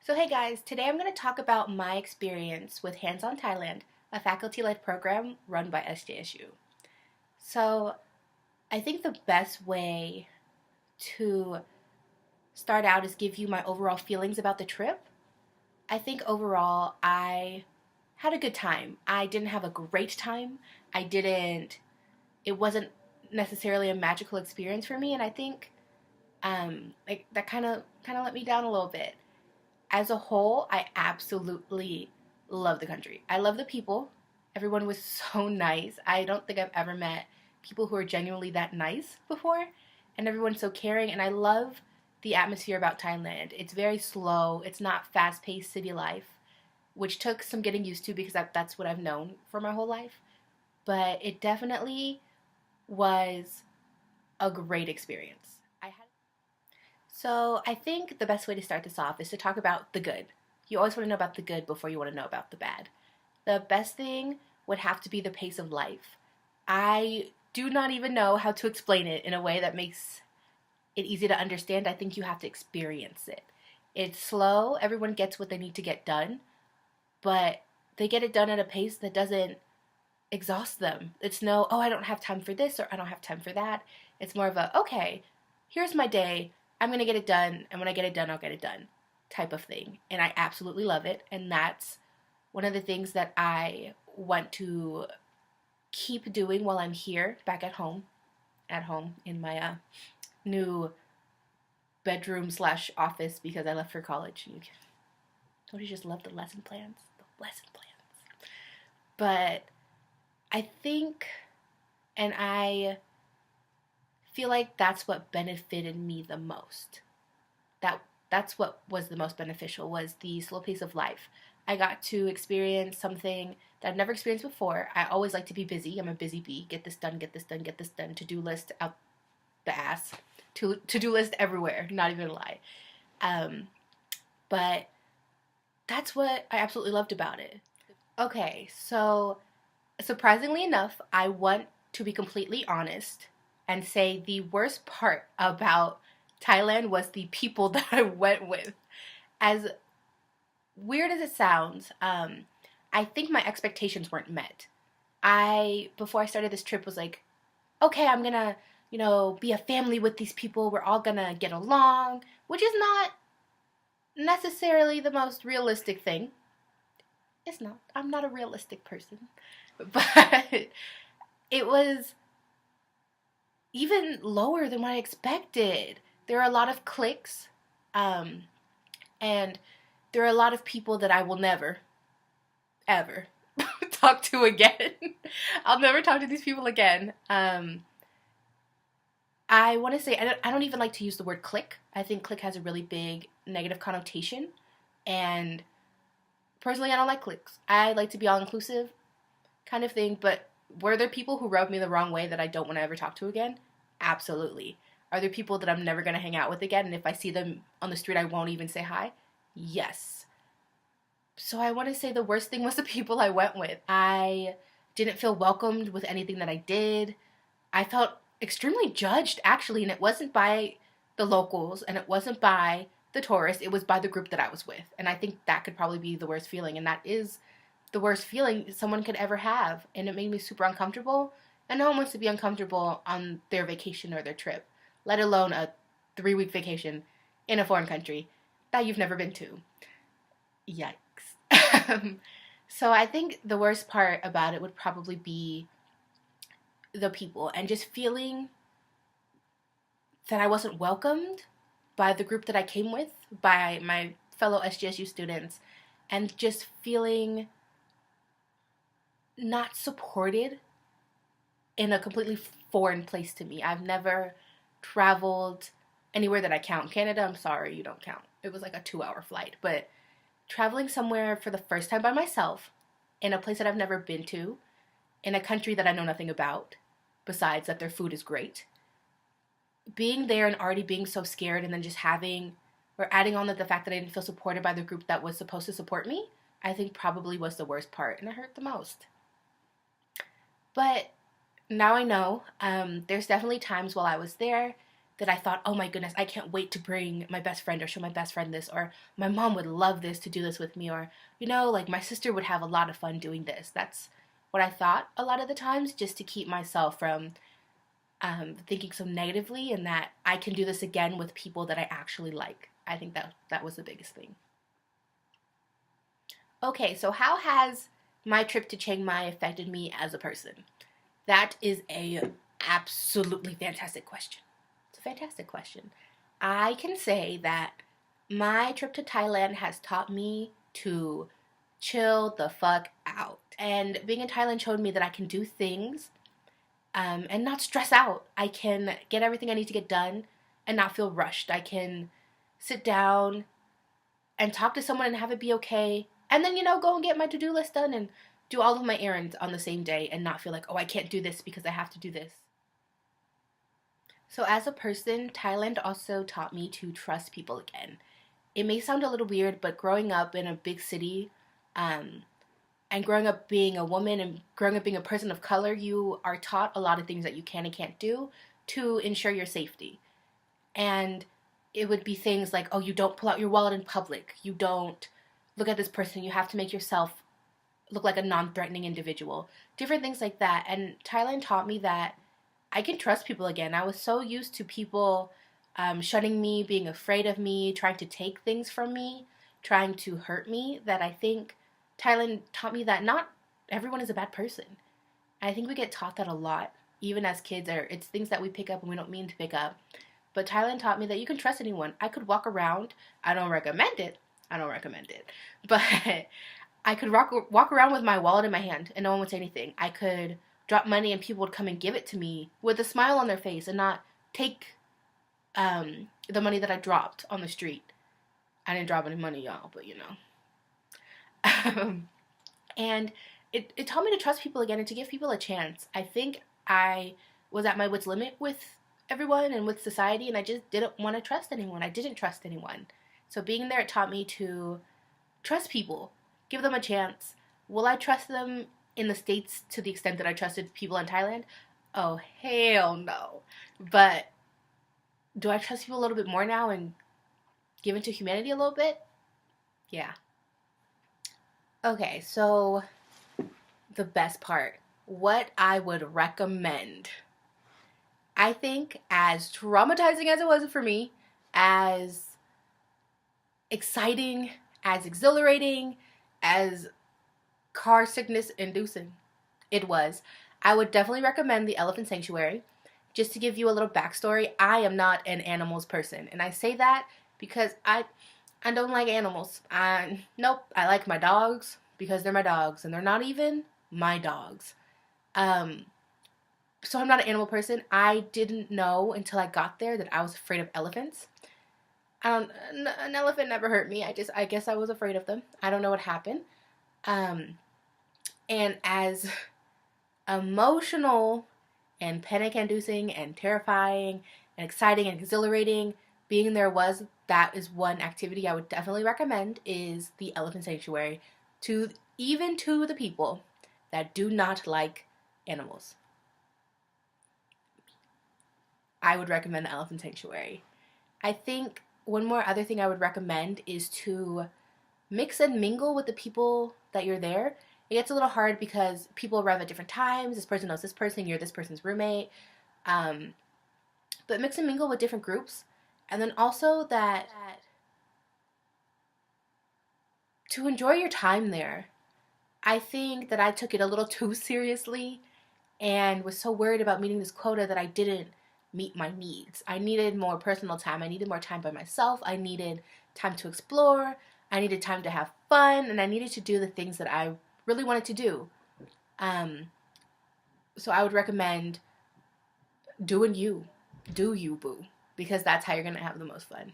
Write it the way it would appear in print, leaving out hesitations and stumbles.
So hey guys, today I'm going to talk about my experience with Hands on Thailand, a faculty-led program run by SJSU. So I think the best way to start out is give you my overall feelings about the trip. I think overall I had a good time. I didn't have a great time. It wasn't necessarily a magical experience for me, and I think like that kind of let me down a little bit. As a whole, I absolutely love the country. I love the people. Everyone was so nice. I don't think I've ever met people who are genuinely that nice before, and everyone's so caring. And I love the atmosphere about Thailand. It's very slow. It's not fast-paced city life, which took some getting used to because that's what I've known for my whole life. But it definitely was a great experience. So I think the best way to start this off is to talk about the good. You always want to know about the good before you want to know about the bad. The best thing would have to be the pace of life. I do not even know how to explain it in a way that makes it easy to understand. I think you have to experience it. It's slow. Everyone gets what they need to get done, but they get it done at a pace that doesn't exhaust them. It's no, oh, I don't have time for this or I don't have time for that. It's more of a, okay, here's my day. I'm going to get it done, and when I get it done, I'll get it done type of thing. And I absolutely love it, and that's one of the things that I want to keep doing while I'm here back at home in my new bedroom slash office because I left for college. Don't you just love the lesson plans? The lesson plans. But I think, and I feel like that's what benefited me the most. That's what was the most beneficial, was the slow pace of life. I got to experience something that I've never experienced before. I always like to be busy. I'm a busy bee. Get this done, get this done, get this done. To-do list out the ass. To-do list everywhere, not even a lie. But that's what I absolutely loved about it. Okay, so surprisingly enough, I want to be completely honest and say the worst part about Thailand was the people that I went with. As weird as it sounds, I think my expectations weren't met. Before I started this trip, was like, okay, I'm gonna, be a family with these people. We're all gonna get along, which is not necessarily the most realistic thing. It's not. I'm not a realistic person. But it was even lower than what I expected. There are a lot of cliques, and there are a lot of people that I will never, ever talk to again. I'll never talk to these people again. I want to say, I don't even like to use the word clique. I think clique has a really big negative connotation, and personally, I don't like cliques. I like to be all-inclusive kind of thing, but were there people who rubbed me the wrong way that I don't want to ever talk to again? Absolutely. Are there people that I'm never going to hang out with again, and if I see them on the street, I won't even say hi? Yes. So I want to say the worst thing was the people I went with. I didn't feel welcomed with anything that I did. I felt extremely judged, actually, and it wasn't by the locals, and it wasn't by the tourists. It was by the group that I was with, and I think that could probably be the worst feeling, and that is the worst feeling someone could ever have, and it made me super uncomfortable. And no one wants to be uncomfortable on their vacation or their trip, let alone a 3-week vacation in a foreign country that you've never been to. Yikes. So I think the worst part about it would probably be the people, and just feeling that I wasn't welcomed by the group that I came with, by my fellow SGSU students, and just feeling not supported in a completely foreign place to me. I've never traveled anywhere that I count. Canada, I'm sorry, you don't count. It was like a 2-hour flight. But traveling somewhere for the first time by myself, in a place that I've never been to, in a country that I know nothing about, besides that their food is great, being there and already being so scared, and then just adding on the fact that I didn't feel supported by the group that was supposed to support me, I think probably was the worst part, and it hurt the most. But now I know, there's definitely times while I was there that I thought, oh my goodness, I can't wait to bring my best friend or show my best friend this, or my mom would love this to do this with me, or, like my sister would have a lot of fun doing this. That's what I thought a lot of the times, just to keep myself from thinking so negatively, and that I can do this again with people that I actually like. I think that was the biggest thing. Okay, so how has my trip to Chiang Mai affected me as a person? That is a absolutely fantastic question. It's a fantastic question. I can say that my trip to Thailand has taught me to chill the fuck out. And being in Thailand showed me that I can do things and not stress out. I can get everything I need to get done and not feel rushed. I can sit down and talk to someone and have it be okay. And then, go and get my to-do list done and do all of my errands on the same day and not feel like, oh, I can't do this because I have to do this. So as a person, Thailand also taught me to trust people again. It may sound a little weird, but growing up in a big city, and growing up being a woman and growing up being a person of color, you are taught a lot of things that you can and can't do to ensure your safety. And it would be things like, oh, you don't pull out your wallet in public. You don't look at this person. You have to make yourself look like a non-threatening individual. Different things like that. And Thailand taught me that I can trust people again. I was so used to people shunning me, being afraid of me, trying to take things from me, trying to hurt me, that I think Thailand taught me that not everyone is a bad person. I think we get taught that a lot, even as kids, or it's things that we pick up and we don't mean to pick up. But Thailand taught me that you can trust anyone. I could walk around. I don't recommend it. But I could walk around with my wallet in my hand and no one would say anything. I could drop money and people would come and give it to me with a smile on their face and not take the money that I dropped on the street. I didn't drop any money, y'all, but and it taught me to trust people again and to give people a chance. I think I was at my wit's limit with everyone and with society, and I just didn't want to trust anyone. I didn't trust anyone. So being there, it taught me to trust people, give them a chance. Will I trust them in the States to the extent that I trusted people in Thailand? Oh, hell no. But do I trust people a little bit more now and give into humanity a little bit? Yeah. Okay, so the best part, what I would recommend. I think as traumatizing as it was for me, as exciting, as exhilarating, as car sickness inducing it was, I would definitely recommend the Elephant Sanctuary. Just to give you a little backstory, I am not an animals person, and I say that because I don't like animals. Nope, I like my dogs because they're my dogs, and they're not even my dogs. So I'm not an animal person. I didn't know until I got there that I was afraid of elephants. An elephant never hurt me. I guess I was afraid of them. I don't know what happened. And as emotional and panic-inducing and terrifying and exciting and exhilarating being there was, that is one activity I would definitely recommend, is the Elephant Sanctuary, to the people that do not like animals. I would recommend the Elephant Sanctuary. I think one more other thing I would recommend is to mix and mingle with the people that you're there. It gets a little hard because people arrive at different times. This person knows this person. You're this person's roommate. But mix and mingle with different groups. And then also that to enjoy your time there. I think that I took it a little too seriously and was so worried about meeting this quota that I didn't meet my needs. I needed more personal time. I needed more time by myself. I needed time to explore. I needed time to have fun. And I needed to do the things that I really wanted to do. So I would recommend doing you. Do you, boo. Because that's how you're going to have the most fun.